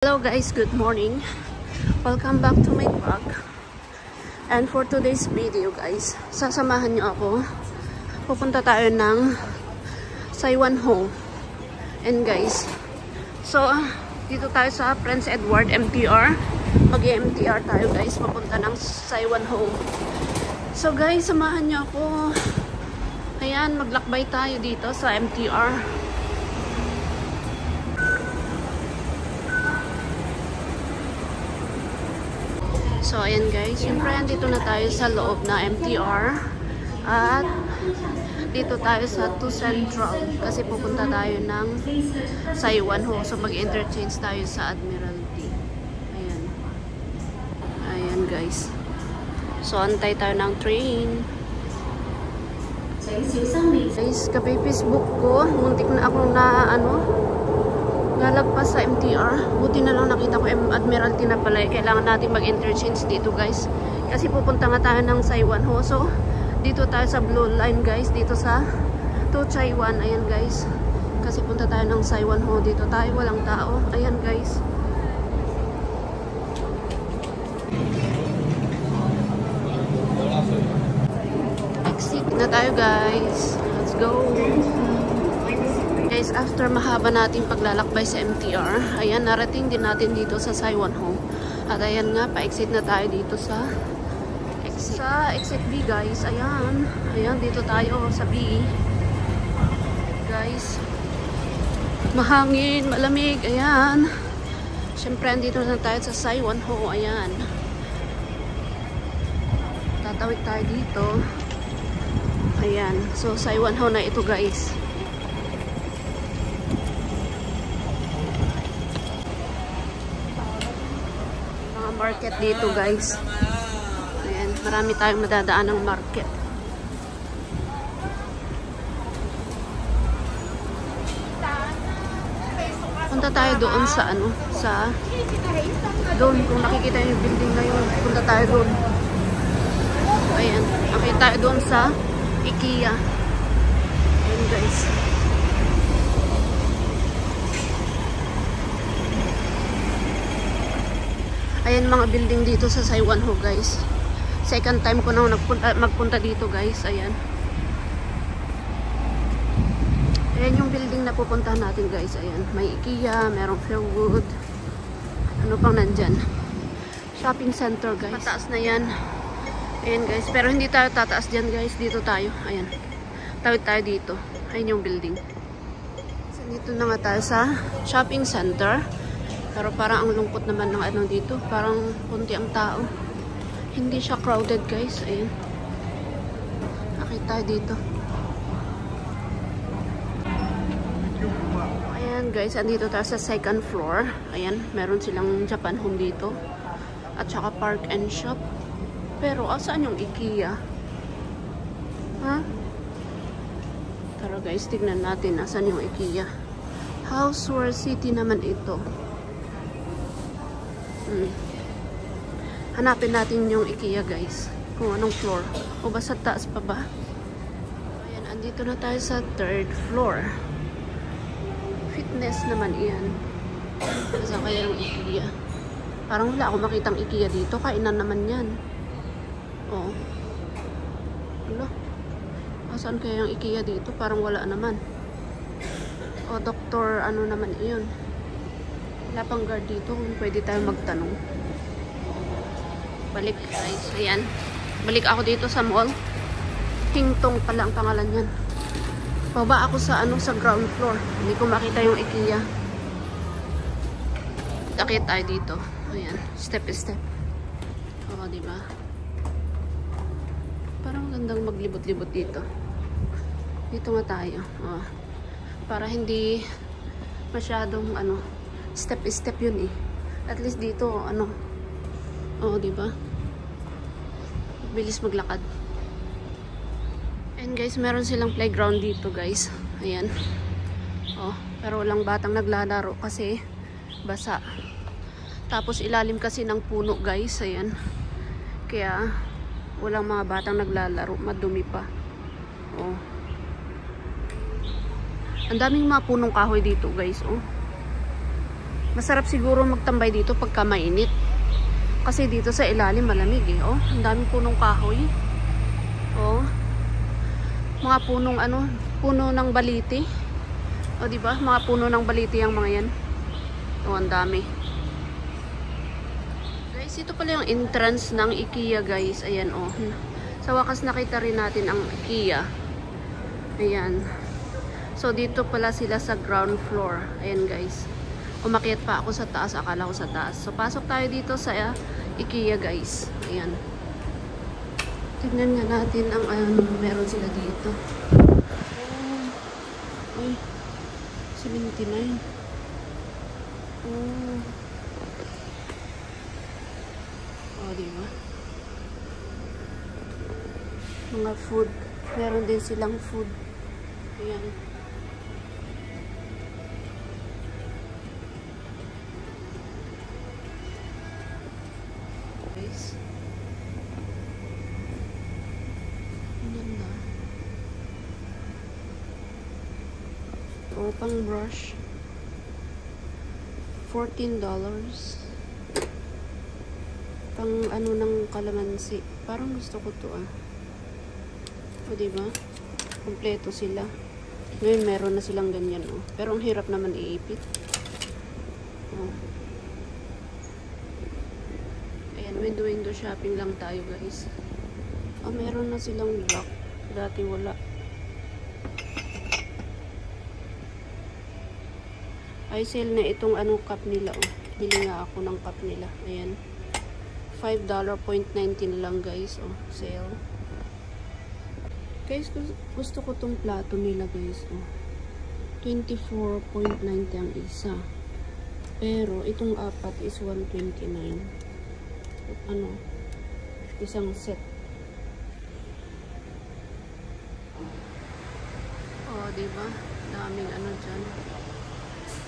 Hello guys, good morning. Welcome back to my vlog. And for today's video guys, sasamahan nyo ako. Pupunta tayo ng Saiwanho. And guys, so dito tayo sa Prince Edward MTR. Mag-MTR tayo guys, papunta ng Saiwanho. So guys, samahan nyo ako. Ayan, maglakbay tayo dito sa MTR. So, ayan guys. Siyempre, dito na tayo sa loob na MTR. At dito tayo sa 2 Central. Kasi pupunta tayo ng Saiwanho. So, mag-interchange tayo sa Admiralty. Ayan. Ayan guys. So, antay tayo ng train. Guys, kape Facebook ko. Muntik na akong lalagpas sa MTR. Buti na lang nakita ko Admiralty na pala. Kailangan natin mag-interchange dito guys. Kasi pupunta nga tayo ng Saiwanho. So, dito tayo sa Blue Line guys. Dito sa Tochaiwan. Ayan guys. Kasi punta tayo ng Saiwanho. Dito tayo. Walang tao. Ayan guys. Exit na tayo guys. Let's go. Guys, after mahaba nating paglalakbay sa MTR, ayan, narating din natin dito sa Saiwanho. At ayan nga, pa-exit na tayo dito sa exit B, guys. Ayan. Ayan, dito tayo sa B. Guys, mahangin, malamig. Ayan. Siyempre, andito na tayo sa Saiwanho. Ayan. Tatawid tayo dito. Ayan. So, Saiwanho na ito, guys. Market dito guys. Ayan, marami tayong madadaan ng market. Punta tayo doon sa doon kung nakikita yung building na yun, punta tayo doon. Ayan, nakita tayo doon sa IKEA. Ayan guys. Ayan mga building dito sa Saiwanho guys. Second time ko na magpunta dito guys. Ayan. Ayan yung building na pupuntahan natin guys. Ayan. May IKEA, merong Fairwood. Ano pang nandyan? Shopping center guys. Mataas na yan. Ayan guys. Pero hindi tayo tataas dyan guys. Dito tayo. Ayan. Tawid tayo dito. Ayan yung building. So, dito na nga tayo sa shopping center. Pero parang ang lungkot naman ng dito. Parang kunti ang tao. Hindi siya crowded guys. Ayan. Nakita tayo dito. Ayan guys. Andito tayo sa second floor. Ayan. Meron silang Japan Home dito. At saka Park and Shop. Pero saan yung IKEA? Ha? Tara guys. Tignan natin. Saan yung IKEA? Houseware City naman ito. Hanapin natin yung IKEA guys. Kung anong floor. O ba sa taas pa ba? Ayan, andito na tayo sa 3rd floor. Fitness naman iyan. Saan kaya yung IKEA? Parang wala akong makitang IKEA dito. Kainan naman yan. Oo. Wala. Saan kaya yung IKEA dito? Parang wala naman. O, Dr. ano naman iyon. Wala pang guard dito kung pwede tayo magtanong. Balik guys. Ayan. Balik ako dito sa mall. Hingtong pala ang pangalan yan. Baba ako sa sa ground floor. Hindi ko makita yung IKEA. Takit tayo dito. Ayan. Step by step. Oo, diba? Parang gandang maglibot-libot dito. Dito nga tayo. Oo. Para hindi masyadong step by step yun eh. At least dito, oo, diba? Bilis maglakad. And guys, meron silang playground dito guys. Ayan. Oh, pero walang batang naglalaro kasi basa. Tapos ilalim kasi ng puno guys. Ayan. Kaya walang mga batang naglalaro. Madumi pa. Oh. Ang daming mga punong kahoy dito guys. Oh. Masarap siguro magtambay dito pagka mainit. Kasi dito sa ilalim malamig eh. Oh, ang daming punong kahoy. Oh. Mga punong ano, puno ng baliti. O di ba? Mga puno ng baliti ang mga 'yan. Oh, ang dami. Guys, ito pala yung entrance ng IKEA, guys. Ayan oh. Sa wakas nakita rin natin ang IKEA. Ayan. So dito pala sila sa ground floor. Ayan, guys. Umakyat pa ako sa taas. Akala ko sa taas. So pasok tayo dito sa IKEA, guys. Ayan. Tignan nga natin ang meron sila dito. Oh. Uy. 79. Oh. Oh, diba? Mga food. Meron din silang food. Ayan. Guys. O, pang brush. $14. Pang ano ng kalamansi. Parang gusto ko to ah. O, diba? Kompleto sila. Ngayon meron na silang ganyan oh. Pero ang hirap naman iipit. Oh. Ayan, window shopping lang tayo, guys. Oh, meron na silang block. Dati wala. Ay, sale na itong anong cup nila oh. Bili nga ako ng cup nila. Ayan. $5.19 lang, guys oh. Sale. Guys, gusto ko tong plato nila, guys oh. 24.90 ang isa. Pero itong apat is 129. Ano? Isang set. Oh, diba? Daming ano dyan.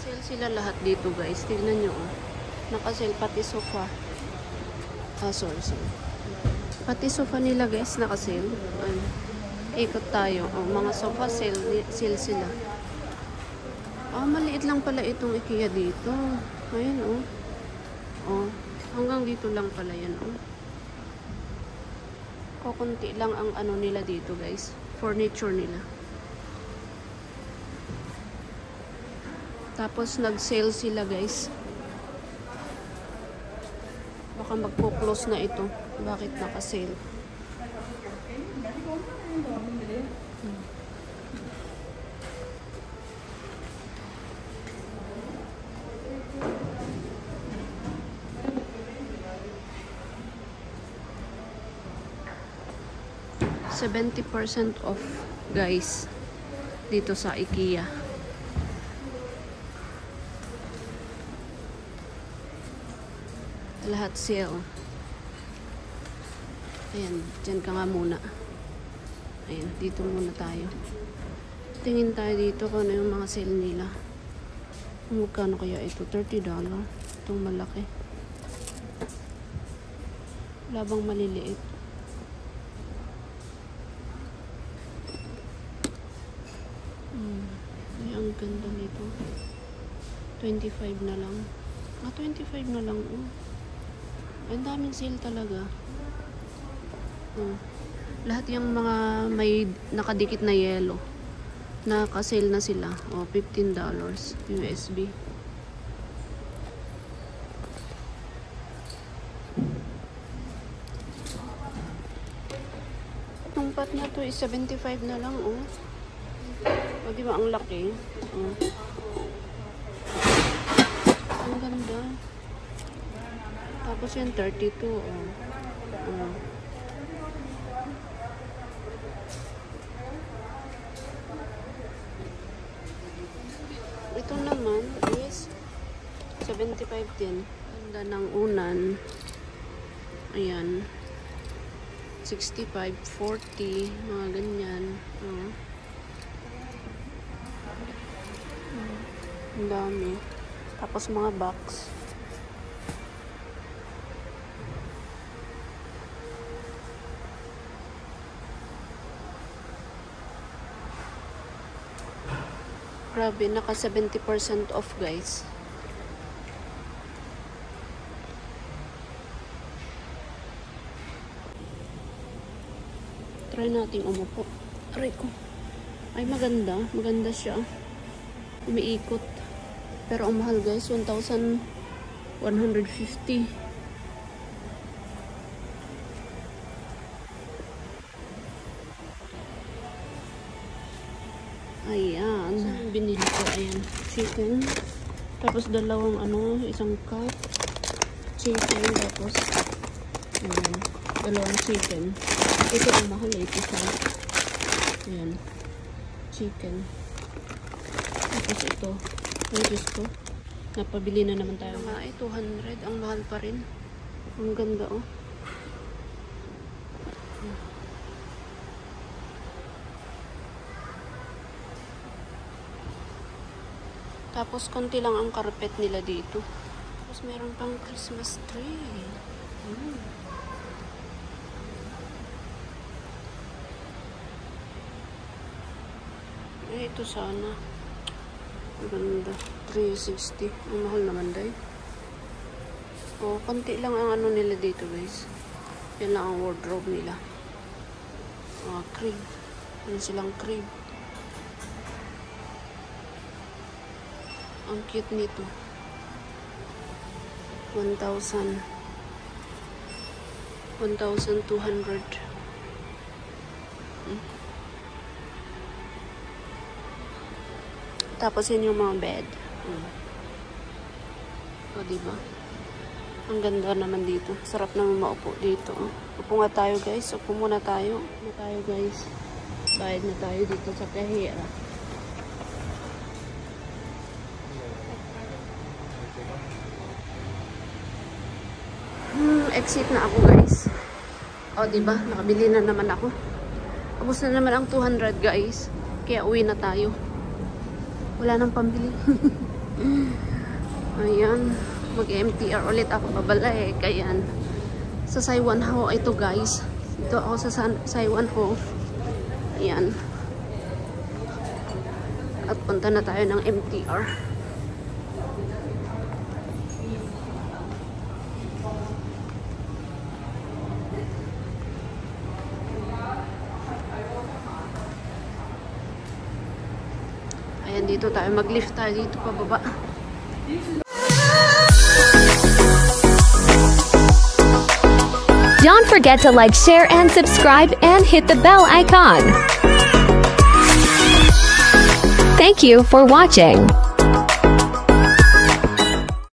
Sale sila lahat dito, guys. Tignan nyo, oh. Naka-sale pati sofa. Ah, sorry. Pati sofa nila, guys, naka-sale. Ikot tayo. Oh, mga sofa, sale sila. Oh, maliit lang pala itong IKEA dito. Ayan, oh. Oh, hanggang dito lang pala yan, oh. Kukunti lang ang ano nila dito, guys. Furniture nila. Tapos nag-sale sila, guys. Baka magpo-close na ito. Bakit naka-sale? $70% off, guys, dito sa IKEA. Lahat sale. Ayan, dyan ka nga muna. Ayan, dito muna tayo. Tingin tayo dito kung ano yung mga sale nila. Magkano kaya ito? $30. Itong malaki. Labang maliliit. Ay, ang ganda nito. 25 na lang. 25 na lang. Ang daming sale talaga. Lahat yung mga may nakadikit na yellow, naka-sale na sila. $15 USB. Itong pot na to is 75 na lang, oh. O, diba ang laki? Oh. Ang ganda. Tapos yung 32, oh. Oh. Ito naman is 75 din. Ganda ng unan. Ayan. 65, 40, mga ganyan. Oh. Ang dami. Tapos mga box. Grabe, naka 70% off, guys. Try nating umupo. Aray ko. Ay, maganda. Maganda siya. Umiikot. Pero ang mahal guys, 1,150. Ayan. Binili ko. Ayan. Chicken. Tapos dalawang isang cup. Chicken. Tapos ayan. Dalawang chicken. Ito ang mahal. 85. Ayan. Chicken. Tapos ito. Ay, Diyos ko. Napabili na naman tayo. Ay, 200. Ang mahal pa rin. Ang ganda, oh. Tapos, konti lang ang carpet nila dito. Tapos, meron pang Christmas tree. Eh, ito sana. Ganda. 360. Ang mahal naman dahil. Oh, konti lang ang nila dito, guys. Yan lang ang wardrobe nila. Crib. Yan silang crib. Ang cute nito. 1,200. Tapos yun yung mga bed. O, diba? Ang ganda naman dito. Sarap naman maupo dito. Upo nga tayo, guys. Upo muna tayo. Upo tayo, guys. Bayad na tayo dito sa kahira. Exit na ako, guys. O, diba? Nakabili na naman ako. Ubus na naman ang 200, guys. Kaya uwi na tayo. Wala nang pambili. Ayan. Mag-MTR ulit ako babala eh. Kaya sa Saiwan Ho ito, guys. Ito ako sa Saiwan Ho. Ayan. At punta na tayo ng MTR. Ayan, dito tayo. Mag-lift tayo dito pababa. Don't forget to like, share, and subscribe, and hit the bell icon. Thank you for watching.